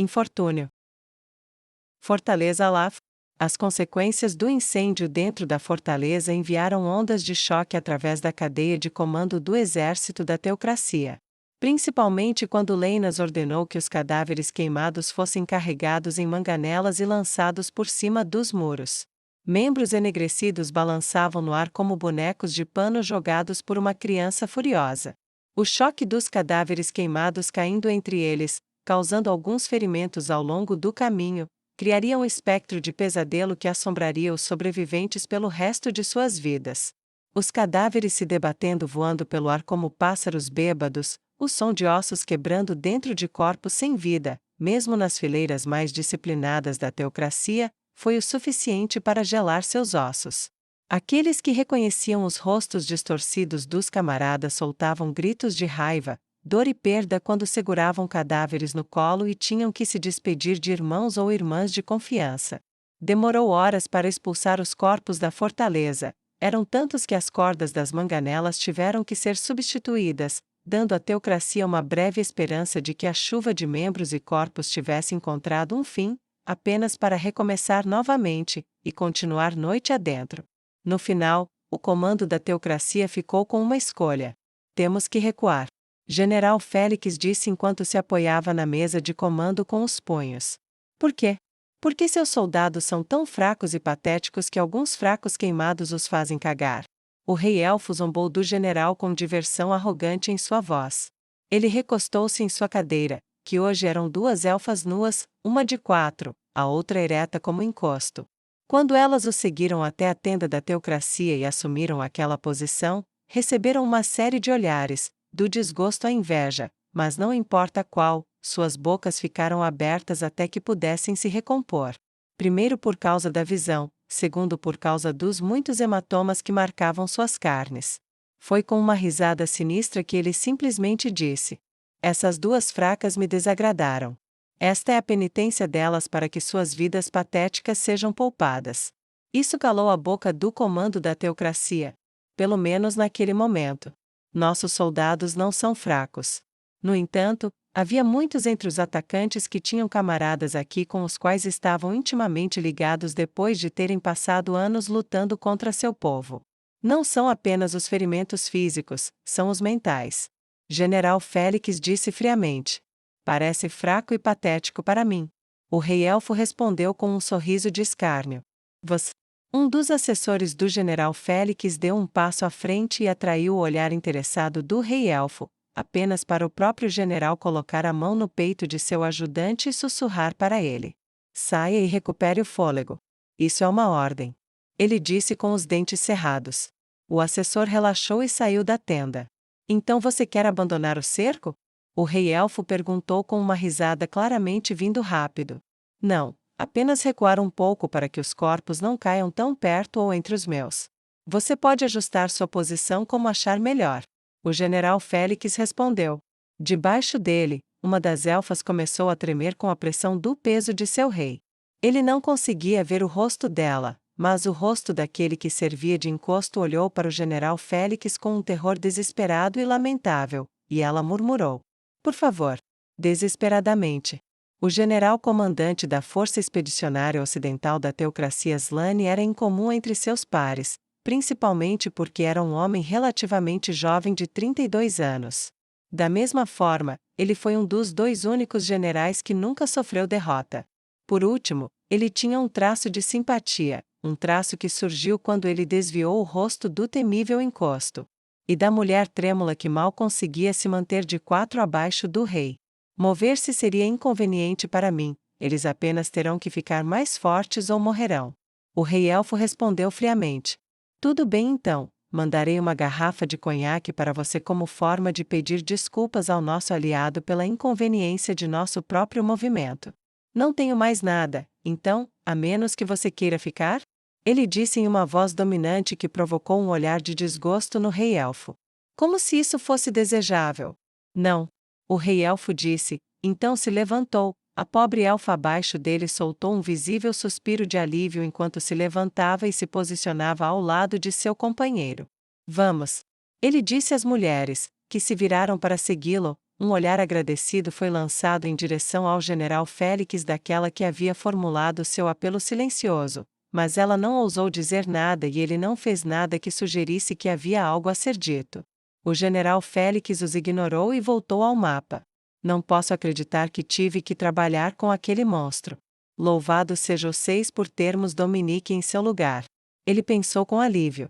Infortúnio. Fortaleza Alaf. As consequências do incêndio dentro da fortaleza enviaram ondas de choque através da cadeia de comando do exército da teocracia. Principalmente quando Leinas ordenou que os cadáveres queimados fossem carregados em manganelas e lançados por cima dos muros. Membros enegrecidos balançavam no ar como bonecos de pano jogados por uma criança furiosa. O choque dos cadáveres queimados caindo entre eles, causando alguns ferimentos ao longo do caminho, criaria um espectro de pesadelo que assombraria os sobreviventes pelo resto de suas vidas. Os cadáveres se debatendo voando pelo ar como pássaros bêbados, o som de ossos quebrando dentro de corpos sem vida, mesmo nas fileiras mais disciplinadas da teocracia, foi o suficiente para gelar seus ossos. Aqueles que reconheciam os rostos distorcidos dos camaradas soltavam gritos de raiva, dor e perda quando seguravam cadáveres no colo e tinham que se despedir de irmãos ou irmãs de confiança. Demorou horas para expulsar os corpos da fortaleza, eram tantos que as cordas das manganelas tiveram que ser substituídas, dando à teocracia uma breve esperança de que a chuva de membros e corpos tivesse encontrado um fim, apenas para recomeçar novamente, e continuar noite adentro. No final, o comando da teocracia ficou com uma escolha. Temos que recuar. General Félix disse enquanto se apoiava na mesa de comando com os punhos. Por quê? Porque seus soldados são tão fracos e patéticos que alguns fracos queimados os fazem cagar. O rei elfo zombou do general com diversão arrogante em sua voz. Ele recostou-se em sua cadeira, que hoje eram duas elfas nuas, uma de 4, a outra ereta como encosto. Quando elas o seguiram até a tenda da teocracia e assumiram aquela posição, receberam uma série de olhares, do desgosto à inveja, mas não importa qual, suas bocas ficaram abertas até que pudessem se recompor. Primeiro por causa da visão, segundo por causa dos muitos hematomas que marcavam suas carnes. Foi com uma risada sinistra que ele simplesmente disse: essas duas fracas me desagradaram. Esta é a penitência delas para que suas vidas patéticas sejam poupadas. Isso calou a boca do comando da teocracia. Pelo menos naquele momento. Nossos soldados não são fracos. No entanto, havia muitos entre os atacantes que tinham camaradas aqui com os quais estavam intimamente ligados depois de terem passado anos lutando contra seu povo. Não são apenas os ferimentos físicos, são os mentais. General Félix disse friamente. Parece fraco e patético para mim. O rei elfo respondeu com um sorriso de escárnio. Você. Um dos assessores do general Félix deu um passo à frente e atraiu o olhar interessado do rei elfo, apenas para o próprio general colocar a mão no peito de seu ajudante e sussurrar para ele. Saia e recupere o fôlego. Isso é uma ordem. Ele disse com os dentes cerrados. O assessor relaxou e saiu da tenda. Então você quer abandonar o cerco? O rei elfo perguntou com uma risada claramente vindo rápido. Não. Apenas recuar um pouco para que os corpos não caiam tão perto ou entre os meus. Você pode ajustar sua posição como achar melhor. O general Félix respondeu. Debaixo dele, uma das elfas começou a tremer com a pressão do peso de seu rei. Ele não conseguia ver o rosto dela, mas o rosto daquele que servia de encosto olhou para o general Félix com um terror desesperado e lamentável, e ela murmurou. Por favor. Desesperadamente. O general comandante da Força Expedicionária Ocidental da Teocracia Slane era incomum entre seus pares, principalmente porque era um homem relativamente jovem de 32 anos. Da mesma forma, ele foi um dos 2 únicos generais que nunca sofreu derrota. Por último, ele tinha um traço de simpatia, um traço que surgiu quando ele desviou o rosto do temível encosto. E da mulher trêmula que mal conseguia se manter de 4 abaixo do rei. Mover-se seria inconveniente para mim, eles apenas terão que ficar mais fortes ou morrerão. O rei elfo respondeu friamente. Tudo bem então, mandarei uma garrafa de conhaque para você como forma de pedir desculpas ao nosso aliado pela inconveniência de nosso próprio movimento. Não tenho mais nada, então, a menos que você queira ficar? Ele disse em uma voz dominante que provocou um olhar de desgosto no rei elfo. Como se isso fosse desejável. Não. O rei elfo disse, então se levantou, a pobre elfa abaixo dele soltou um visível suspiro de alívio enquanto se levantava e se posicionava ao lado de seu companheiro. Vamos! Ele disse às mulheres, que se viraram para segui-lo, Um olhar agradecido foi lançado em direção ao general Félix daquela que havia formulado seu apelo silencioso, mas ela não ousou dizer nada e ele não fez nada que sugerisse que havia algo a ser dito. O general Félix os ignorou e voltou ao mapa. Não posso acreditar que tive que trabalhar com aquele monstro. Louvado seja o 6 por termos Dominique em seu lugar. Ele pensou com alívio.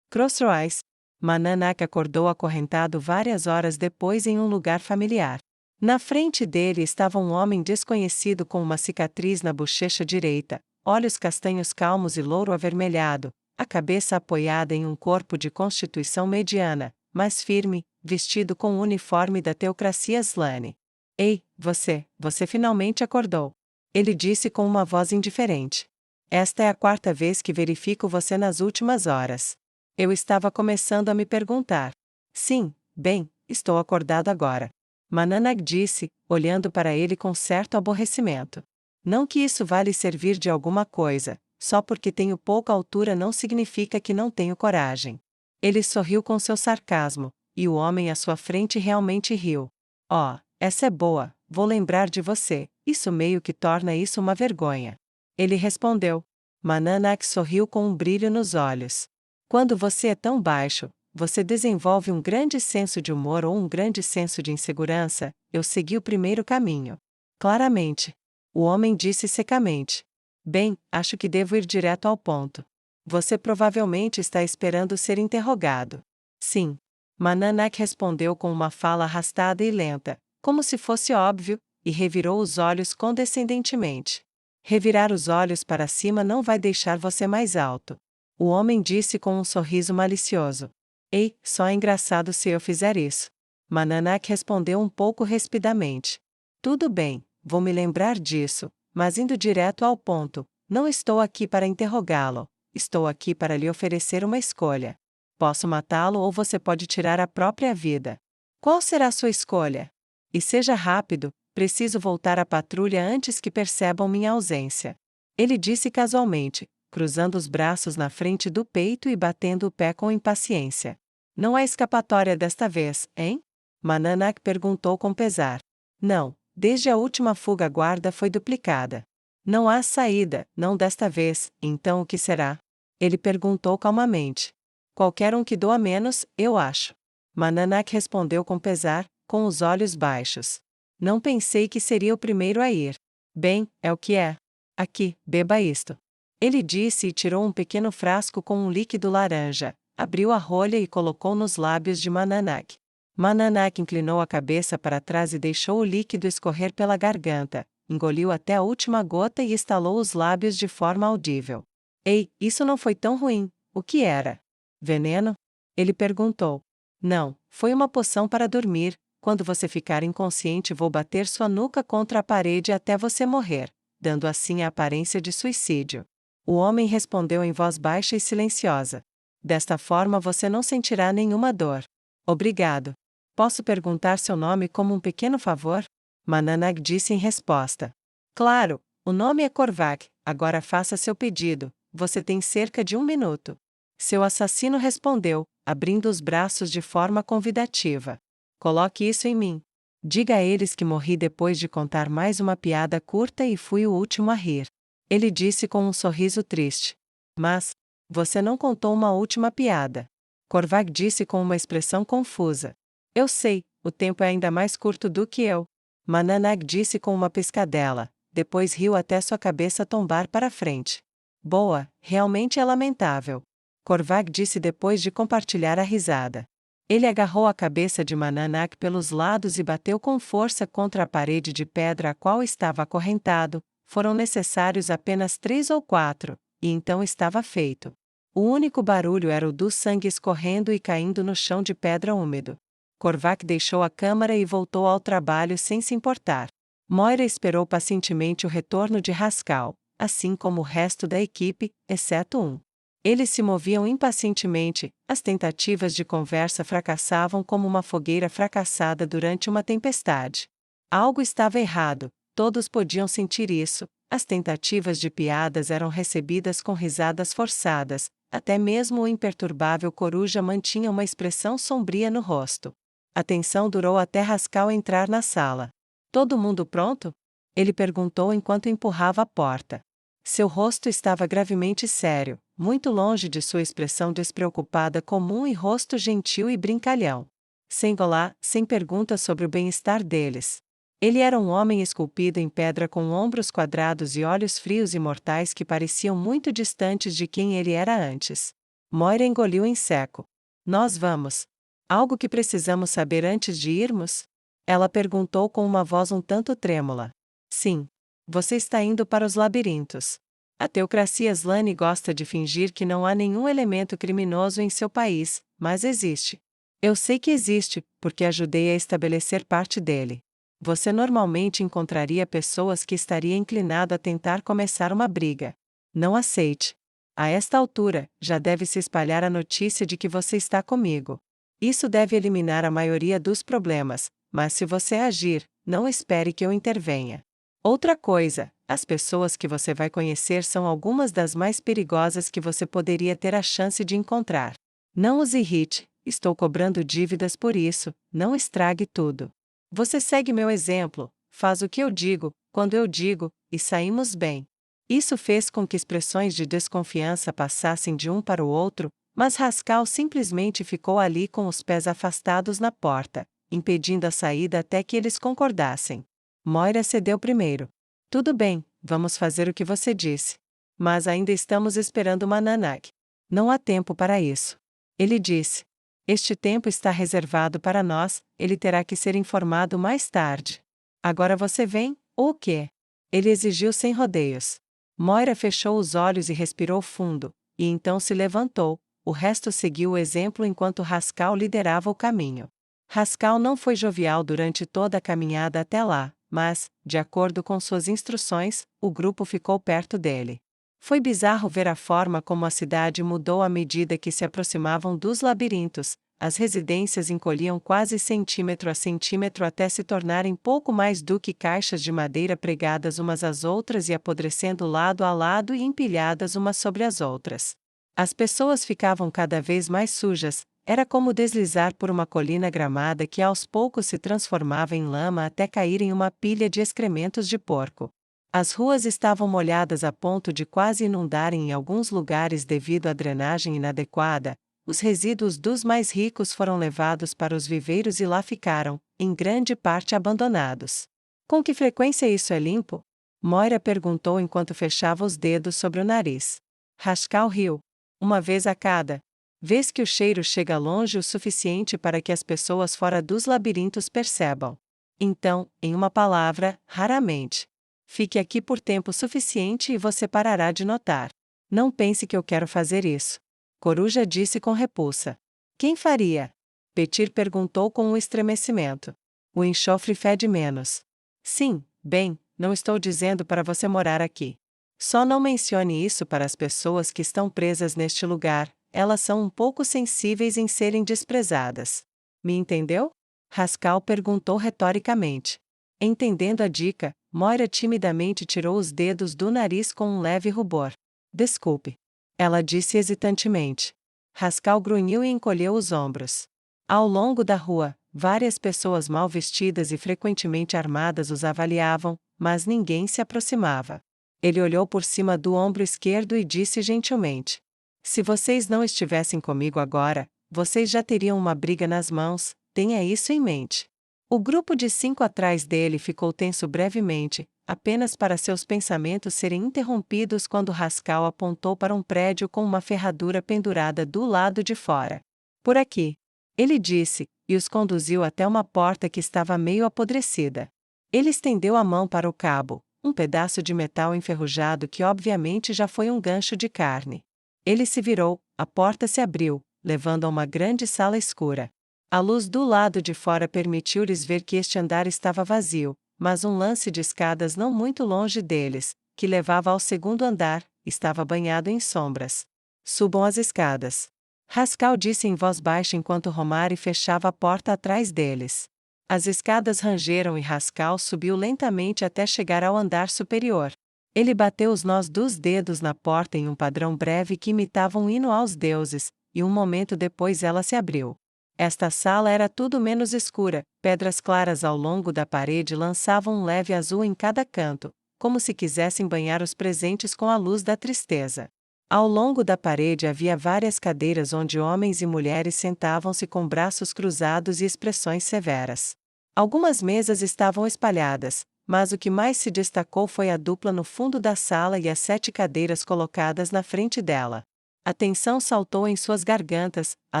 Crossroads. Mananak acordou acorrentado várias horas depois em um lugar familiar. Na frente dele estava um homem desconhecido com uma cicatriz na bochecha direita, olhos castanhos calmos e louro avermelhado, a cabeça apoiada em um corpo de constituição mediana, mas firme, vestido com o uniforme da teocracia Slane. Ei, você finalmente acordou. Ele disse com uma voz indiferente. Esta é a quarta vez que verifico você nas últimas horas. Eu estava começando a me perguntar. Sim, bem, estou acordado agora. Mananak disse, olhando para ele com certo aborrecimento. Não que isso vale servir de alguma coisa, só porque tenho pouca altura não significa que não tenho coragem. Ele sorriu com seu sarcasmo, e o homem à sua frente realmente riu. Oh, essa é boa, vou lembrar de você, isso meio que torna isso uma vergonha. Ele respondeu. Mananak sorriu com um brilho nos olhos. Quando você é tão baixo, você desenvolve um grande senso de humor ou um grande senso de insegurança, eu segui o primeiro caminho. Claramente. O homem disse secamente. Bem, acho que devo ir direto ao ponto. Você provavelmente está esperando ser interrogado. Sim. Mananak respondeu com uma fala arrastada e lenta, como se fosse óbvio, e revirou os olhos condescendentemente. Revirar os olhos para cima não vai deixar você mais alto. O homem disse com um sorriso malicioso. Ei, só é engraçado se eu fizer isso. Mananak respondeu um pouco rispidamente. Tudo bem, vou me lembrar disso, mas indo direto ao ponto, não estou aqui para interrogá-lo, estou aqui para lhe oferecer uma escolha. Posso matá-lo ou você pode tirar a própria vida. Qual será sua escolha? E seja rápido, preciso voltar à patrulha antes que percebam minha ausência. Ele disse casualmente, cruzando os braços na frente do peito e batendo o pé com impaciência. Não há escapatória desta vez, hein? Mananak perguntou com pesar. Não, desde a última fuga a guarda foi duplicada. Não há saída, não desta vez, então o que será? Ele perguntou calmamente. Qualquer um que doa menos, eu acho. Mananak respondeu com pesar, com os olhos baixos. Não pensei que seria o primeiro a ir. Bem, é o que é. Aqui, beba isto. Ele disse e tirou um pequeno frasco com um líquido laranja, abriu a rolha e colocou nos lábios de Mananak. Mananak inclinou a cabeça para trás e deixou o líquido escorrer pela garganta, engoliu até a última gota e estalou os lábios de forma audível. Ei, isso não foi tão ruim, o que era? Veneno? Ele perguntou. Não, foi uma poção para dormir, quando você ficar inconsciente vou bater sua nuca contra a parede até você morrer, dando assim a aparência de suicídio. O homem respondeu em voz baixa e silenciosa. Desta forma você não sentirá nenhuma dor. Obrigado. Posso perguntar seu nome como um pequeno favor? Mananak disse em resposta. Claro, o nome é Korvac, agora faça seu pedido, você tem cerca de 1 minuto. Seu assassino respondeu, abrindo os braços de forma convidativa. Coloque isso em mim. Diga a eles que morri depois de contar mais uma piada curta e fui o último a rir. Ele disse com um sorriso triste. Mas, você não contou uma última piada. Korvac disse com uma expressão confusa. Eu sei, o tempo é ainda mais curto do que eu. Mananak disse com uma piscadela, depois riu até sua cabeça tombar para frente. Boa, realmente é lamentável. Korvac disse depois de compartilhar a risada. Ele agarrou a cabeça de Mananak pelos lados e bateu com força contra a parede de pedra a qual estava acorrentado. Foram necessários apenas 3 ou 4, e então estava feito. O único barulho era o do sangue escorrendo e caindo no chão de pedra úmido. Korvac deixou a câmara e voltou ao trabalho sem se importar. Moira esperou pacientemente o retorno de Haskell, assim como o resto da equipe, exceto um. Eles se moviam impacientemente, as tentativas de conversa fracassavam como uma fogueira fracassada durante uma tempestade. Algo estava errado. Todos podiam sentir isso, as tentativas de piadas eram recebidas com risadas forçadas, até mesmo o imperturbável coruja mantinha uma expressão sombria no rosto. A tensão durou até Rascal entrar na sala. Todo mundo pronto? Ele perguntou enquanto empurrava a porta. Seu rosto estava gravemente sério, muito longe de sua expressão despreocupada comum e rosto gentil e brincalhão. Sem golá, sem perguntas sobre o bem-estar deles. Ele era um homem esculpido em pedra com ombros quadrados e olhos frios e mortais que pareciam muito distantes de quem ele era antes. Moira engoliu em seco. Nós vamos. Algo que precisamos saber antes de irmos? Ela perguntou com uma voz um tanto trêmula. Sim. Você está indo para os labirintos. A teocracia Slane gosta de fingir que não há nenhum elemento criminoso em seu país, mas existe. Eu sei que existe, porque ajudei a estabelecer parte dele. Você normalmente encontraria pessoas que estariam inclinado a tentar começar uma briga. Não aceite. A esta altura, já deve se espalhar a notícia de que você está comigo. Isso deve eliminar a maioria dos problemas, mas se você agir, não espere que eu intervenha. Outra coisa, as pessoas que você vai conhecer são algumas das mais perigosas que você poderia ter a chance de encontrar. Não os irrite, estou cobrando dívidas por isso, não estrague tudo. Você segue meu exemplo, faz o que eu digo, quando eu digo, e saímos bem. Isso fez com que expressões de desconfiança passassem de um para o outro, mas Rascal simplesmente ficou ali com os pés afastados na porta, impedindo a saída até que eles concordassem. Moira cedeu primeiro. Tudo bem, vamos fazer o que você disse. Mas ainda estamos esperando Mananak. Não há tempo para isso. Ele disse. Este tempo está reservado para nós, ele terá que ser informado mais tarde. Agora você vem, ou o quê? Ele exigiu sem rodeios. Moira fechou os olhos e respirou fundo, e então se levantou. O resto seguiu o exemplo enquanto Rascal liderava o caminho. Rascal não foi jovial durante toda a caminhada até lá, mas, de acordo com suas instruções, o grupo ficou perto dele. Foi bizarro ver a forma como a cidade mudou à medida que se aproximavam dos labirintos. As residências encolhiam quase centímetro a centímetro até se tornarem pouco mais do que caixas de madeira pregadas umas às outras e apodrecendo lado a lado e empilhadas umas sobre as outras. As pessoas ficavam cada vez mais sujas, era como deslizar por uma colina gramada que aos poucos se transformava em lama até cair em uma pilha de excrementos de porco. As ruas estavam molhadas a ponto de quase inundarem em alguns lugares devido à drenagem inadequada. Os resíduos dos mais ricos foram levados para os viveiros e lá ficaram, em grande parte abandonados. Com que frequência isso é limpo? Moira perguntou enquanto fechava os dedos sobre o nariz. Rascal riu. Uma vez a cada vez que o cheiro chega longe o suficiente para que as pessoas fora dos labirintos percebam. Então, em uma palavra, raramente. Fique aqui por tempo suficiente e você parará de notar. Não pense que eu quero fazer isso. Coruja disse com repulsa. Quem faria? Petir perguntou com um estremecimento. O enxofre fede menos. Sim, bem, não estou dizendo para você morar aqui. Só não mencione isso para as pessoas que estão presas neste lugar, elas são um pouco sensíveis em serem desprezadas. Me entendeu? Rascal perguntou retoricamente. Entendendo a dica, Moira timidamente tirou os dedos do nariz com um leve rubor. Desculpe. Ela disse hesitantemente. Rascal grunhiu e encolheu os ombros. Ao longo da rua, várias pessoas mal vestidas e frequentemente armadas os avaliavam, mas ninguém se aproximava. Ele olhou por cima do ombro esquerdo e disse gentilmente. Se vocês não estivessem comigo agora, vocês já teriam uma briga nas mãos, tenha isso em mente. O grupo de 5 atrás dele ficou tenso brevemente, apenas para seus pensamentos serem interrompidos quando Rascal apontou para um prédio com uma ferradura pendurada do lado de fora. Por aqui. Ele disse, e os conduziu até uma porta que estava meio apodrecida. Ele estendeu a mão para o cabo, um pedaço de metal enferrujado que obviamente já foi um gancho de carne. Ele se virou, a porta se abriu, levando a uma grande sala escura. A luz do lado de fora permitiu-lhes ver que este andar estava vazio, mas um lance de escadas não muito longe deles, que levava ao segundo andar, estava banhado em sombras. Subam as escadas. Rascal disse em voz baixa enquanto Romari fechava a porta atrás deles. As escadas rangeram e Rascal subiu lentamente até chegar ao andar superior. Ele bateu os nós dos dedos na porta em um padrão breve que imitava um hino aos deuses, e um momento depois ela se abriu. Esta sala era tudo menos escura, pedras claras ao longo da parede lançavam um leve azul em cada canto, como se quisessem banhar os presentes com a luz da tristeza. Ao longo da parede havia várias cadeiras onde homens e mulheres sentavam-se com braços cruzados e expressões severas. Algumas mesas estavam espalhadas, mas o que mais se destacou foi a dupla no fundo da sala e as 7 cadeiras colocadas na frente dela. A tensão saltou em suas gargantas, a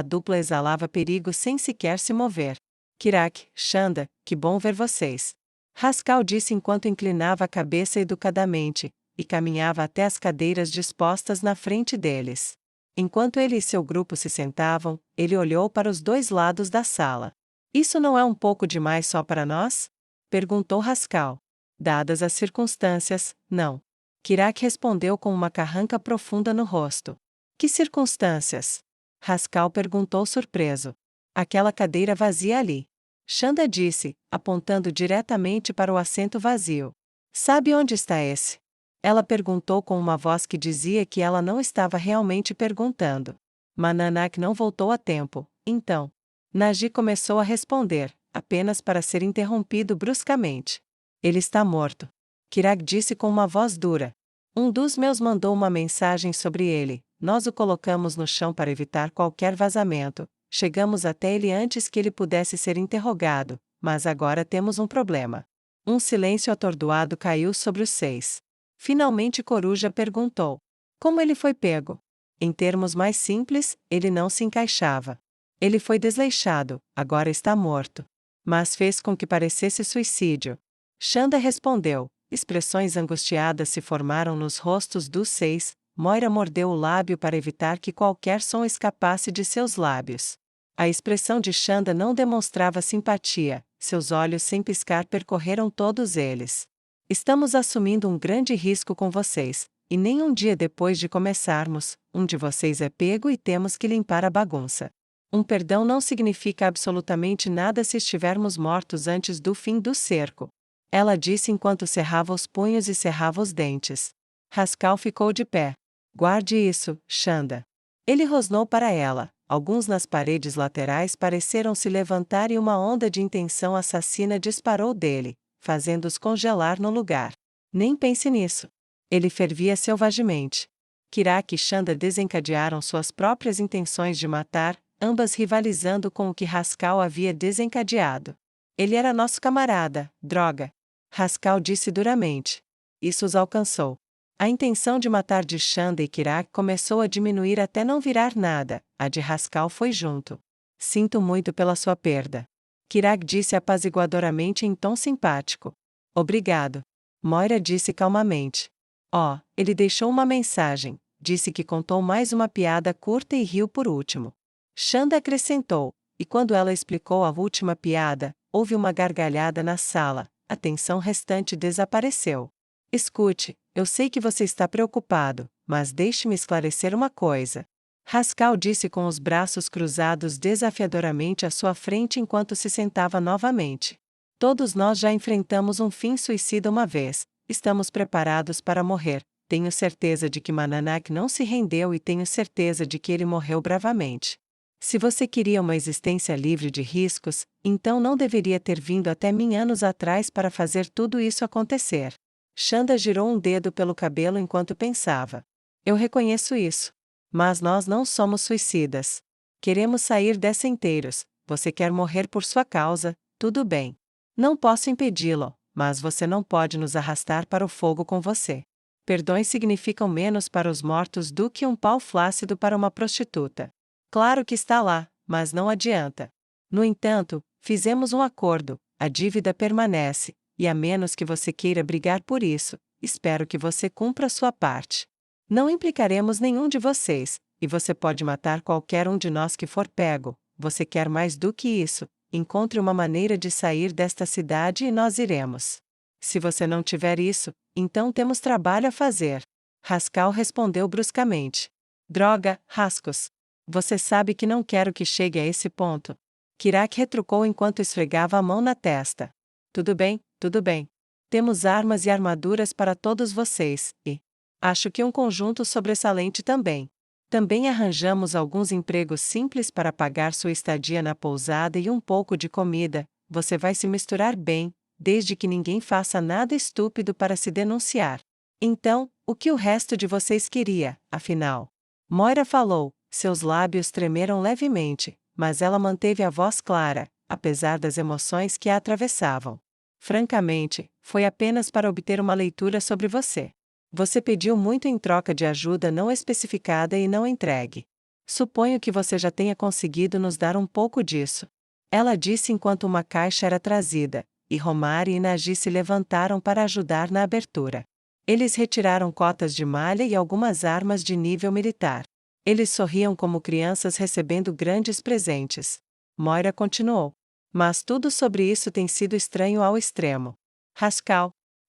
dupla exalava perigo sem sequer se mover. Kirak, Chanda, que bom ver vocês. Haskell disse enquanto inclinava a cabeça educadamente, e caminhava até as cadeiras dispostas na frente deles. Enquanto ele e seu grupo se sentavam, ele olhou para os 2 lados da sala. Isso não é um pouco demais só para nós? Perguntou Haskell. Dadas as circunstâncias, não. Kirak respondeu com uma carranca profunda no rosto. Que circunstâncias? Haskell perguntou surpreso. Aquela cadeira vazia ali. Chanda disse, apontando diretamente para o assento vazio. Sabe onde está esse? Ela perguntou com uma voz que dizia que ela não estava realmente perguntando. Mananak não voltou a tempo, então. Naji começou a responder, apenas para ser interrompido bruscamente. Ele está morto. Kirak disse com uma voz dura. Um dos meus mandou uma mensagem sobre ele. Nós o colocamos no chão para evitar qualquer vazamento. Chegamos até ele antes que ele pudesse ser interrogado, mas agora temos um problema. Um silêncio atordoado caiu sobre os 6. Finalmente Coruja perguntou. Como ele foi pego? Em termos mais simples, ele não se encaixava. Ele foi desleixado, agora está morto. Mas fez com que parecesse suicídio. Chanda respondeu. Expressões angustiadas se formaram nos rostos dos 6. Moira mordeu o lábio para evitar que qualquer som escapasse de seus lábios. A expressão de Chanda não demonstrava simpatia, seus olhos sem piscar percorreram todos eles. Estamos assumindo um grande risco com vocês, e nem um dia depois de começarmos, um de vocês é pego e temos que limpar a bagunça. Um perdão não significa absolutamente nada se estivermos mortos antes do fim do cerco. Ela disse enquanto cerrava os punhos e cerrava os dentes. Haskell ficou de pé. Guarde isso, Chanda. Ele rosnou para ela. Alguns nas paredes laterais pareceram se levantar e uma onda de intenção assassina disparou dele, fazendo-os congelar no lugar. Nem pense nisso. Ele fervia selvagemente. Kirak e Chanda desencadearam suas próprias intenções de matar, ambas rivalizando com o que Haskell havia desencadeado. Ele era nosso camarada, droga. Haskell disse duramente. Isso os alcançou. A intenção de matar de Chanda e Kirak começou a diminuir até não virar nada, a de Haskell foi junto. Sinto muito pela sua perda. Kirak disse apaziguadoramente em tom simpático. Obrigado. Moira disse calmamente. Oh, ele deixou uma mensagem, disse que contou mais uma piada curta e riu por último. Chanda acrescentou, e quando ela explicou a última piada, houve uma gargalhada na sala, a tensão restante desapareceu. Escute, eu sei que você está preocupado, mas deixe-me esclarecer uma coisa. Haskell disse com os braços cruzados desafiadoramente à sua frente enquanto se sentava novamente. Todos nós já enfrentamos um fim suicida uma vez, estamos preparados para morrer. Tenho certeza de que Mananak não se rendeu e tenho certeza de que ele morreu bravamente. Se você queria uma existência livre de riscos, então não deveria ter vindo até mim anos atrás para fazer tudo isso acontecer. Chanda girou um dedo pelo cabelo enquanto pensava. Eu reconheço isso. Mas nós não somos suicidas. Queremos sair dessa inteiros. Você quer morrer por sua causa, tudo bem. Não posso impedi-lo, mas você não pode nos arrastar para o fogo com você. Perdões significam menos para os mortos do que um pau flácido para uma prostituta. Claro que está lá, mas não adianta. No entanto, fizemos um acordo, a dívida permanece, e a menos que você queira brigar por isso, espero que você cumpra sua parte. Não implicaremos nenhum de vocês, e você pode matar qualquer um de nós que for pego. Você quer mais do que isso, encontre uma maneira de sair desta cidade e nós iremos. Se você não tiver isso, então temos trabalho a fazer. Haskell respondeu bruscamente. Droga, Haskos. Você sabe que não quero que chegue a esse ponto. Kirak retrucou enquanto esfregava a mão na testa. Tudo bem, tudo bem. Temos armas e armaduras para todos vocês, e acho que um conjunto sobressalente também. Também arranjamos alguns empregos simples para pagar sua estadia na pousada e um pouco de comida. Você vai se misturar bem, desde que ninguém faça nada estúpido para se denunciar. Então, o que o resto de vocês queria, afinal? Moira falou, seus lábios tremeram levemente, mas ela manteve a voz clara, apesar das emoções que a atravessavam. Francamente, foi apenas para obter uma leitura sobre você. Você pediu muito em troca de ajuda não especificada e não entregue. Suponho que você já tenha conseguido nos dar um pouco disso. Ela disse enquanto uma caixa era trazida, e Romari e Nagy se levantaram para ajudar na abertura. Eles retiraram cotas de malha e algumas armas de nível militar. Eles sorriam como crianças recebendo grandes presentes. Moira continuou. Mas tudo sobre isso tem sido estranho ao extremo.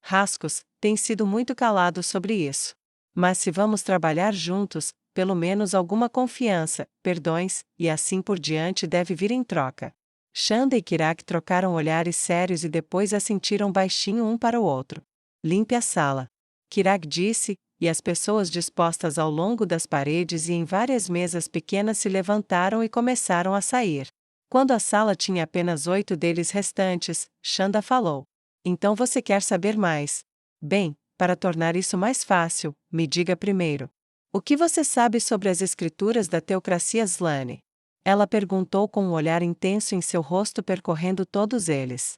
Rascos, tem sido muito calado sobre isso. Mas se vamos trabalhar juntos, pelo menos alguma confiança, perdões, e assim por diante deve vir em troca. Shanda e Kirak trocaram olhares sérios e depois assentiram baixinho um para o outro. Limpe a sala. Kirak disse, e as pessoas dispostas ao longo das paredes e em várias mesas pequenas se levantaram e começaram a sair. Quando a sala tinha apenas 8 deles restantes, Shanda falou. Então você quer saber mais? Bem, para tornar isso mais fácil, me diga primeiro. O que você sabe sobre as escrituras da teocracia Slane? Ela perguntou com um olhar intenso em seu rosto percorrendo todos eles.